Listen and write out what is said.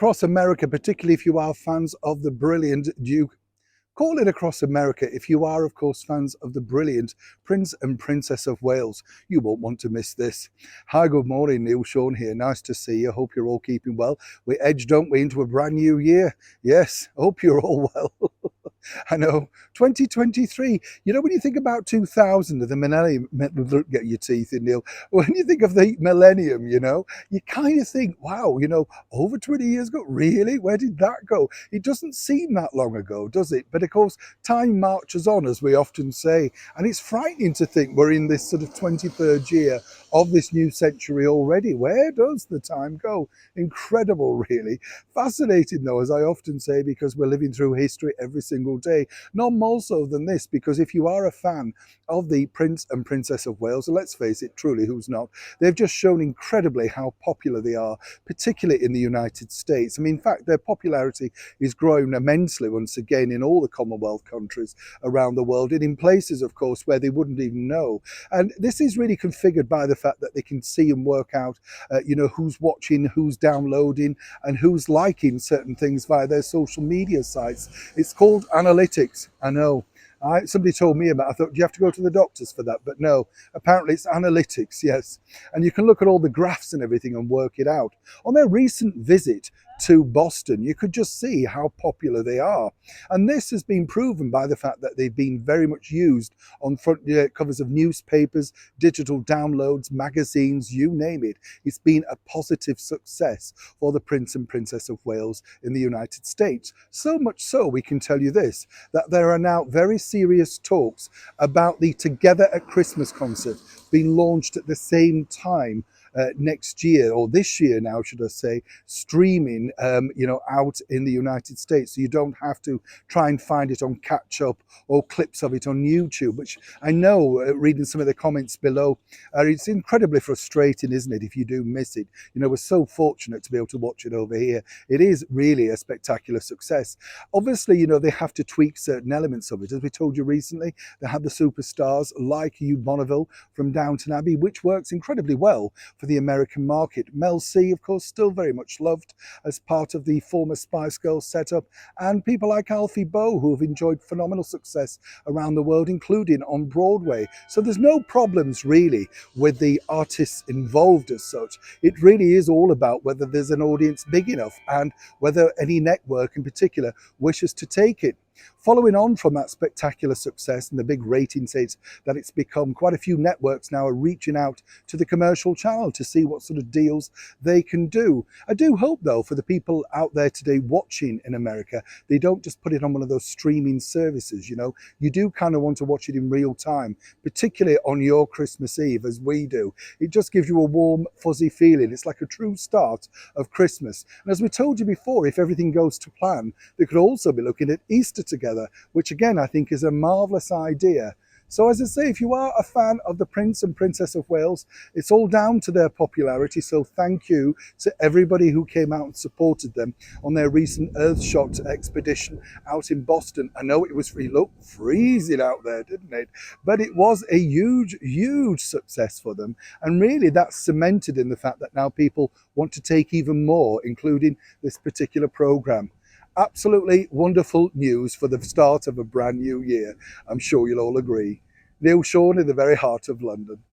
across America, particularly if you are fans of the brilliant Duke. Call it across America if you are, of course, fans of the brilliant Prince and Princess of Wales. You won't want to miss this. Hi, good morning, Neil Sean here. Nice to see you. Hope you're all keeping well. We edged, don't we, into a brand new year? Yes, hope you're all well. I know, 2023. You know, when you think about 2000, the millennium, get your teeth in, Neil. When you think of the millennium, you kind of think, wow, over 20 years ago, really? Where did that go? It doesn't seem that long ago, does it? But of course, time marches on, as we often say. And it's frightening to think we're in this sort of 23rd year of this new century already. Where does the time go? Incredible, really. Fascinating, though, as I often say, because we're living through history every single day. None more so than this, because if you are a fan of the Prince and Princess of Wales, and let's face it, truly, who's not, they've just shown incredibly how popular they are, particularly in the United States. I mean, in fact, their popularity is growing immensely once again in all the Commonwealth countries around the world, and in places, of course, where they wouldn't even know. And this is really configured by the fact that they can see and work out, who's watching, who's downloading, and who's liking certain things via their social media sites. It's called analytics. I know. Somebody told me about it. I thought, do you have to go to the doctors for that? But no, apparently it's analytics, yes. And you can look at all the graphs and everything and work it out. On their recent visit to Boston, you could just see how popular they are. And this has been proven by the fact that they've been very much used on front covers of newspapers, digital downloads, magazines, you name it. It's been a positive success for the Prince and Princess of Wales in the United States. So much so, we can tell you this, that there are now very serious talks about the Together at Christmas concert being launched at the same time next year, or this year now, should I say, streaming, out in the United States. So you don't have to try and find it on catch up or clips of it on YouTube, which I know, reading some of the comments below, it's incredibly frustrating, isn't it, if you do miss it. We're so fortunate to be able to watch it over here. It is really a spectacular success. Obviously, they have to tweak certain elements of it. As we told you recently, they had the superstars like Hugh Bonneville from Downton Abbey, which works incredibly well for the American market. Mel C, of course, still very much loved as part of the former Spice Girls setup, and people like Alfie Boe, who have enjoyed phenomenal success around the world, including on Broadway. So there's no problems really with the artists involved as such. It really is all about whether there's an audience big enough and whether any network in particular wishes to take it. Following on from that spectacular success and the big ratings that it's become, quite a few networks now are reaching out to the commercial channel to see what sort of deals they can do. I do hope, though, for the people out there today watching in America, they don't just put it on one of those streaming services. You do kind of want to watch it in real time, particularly on your Christmas Eve, as we do. It just gives you a warm, fuzzy feeling. It's like a true start of Christmas. And as we told you before, if everything goes to plan, they could also be looking at Easter together, which again I think is a marvellous idea. So as I say, if you are a fan of the Prince and Princess of Wales, it's all down to their popularity. So thank you to everybody who came out and supported them on their recent Earthshot expedition out in Boston. I know it was freezing out there, didn't it? But it was a huge, huge success for them. And really that's cemented in the fact that now people want to take even more, including this particular program. Absolutely wonderful news for the start of a brand new year. I'm sure you'll all agree. Neil Sean in the very heart of London.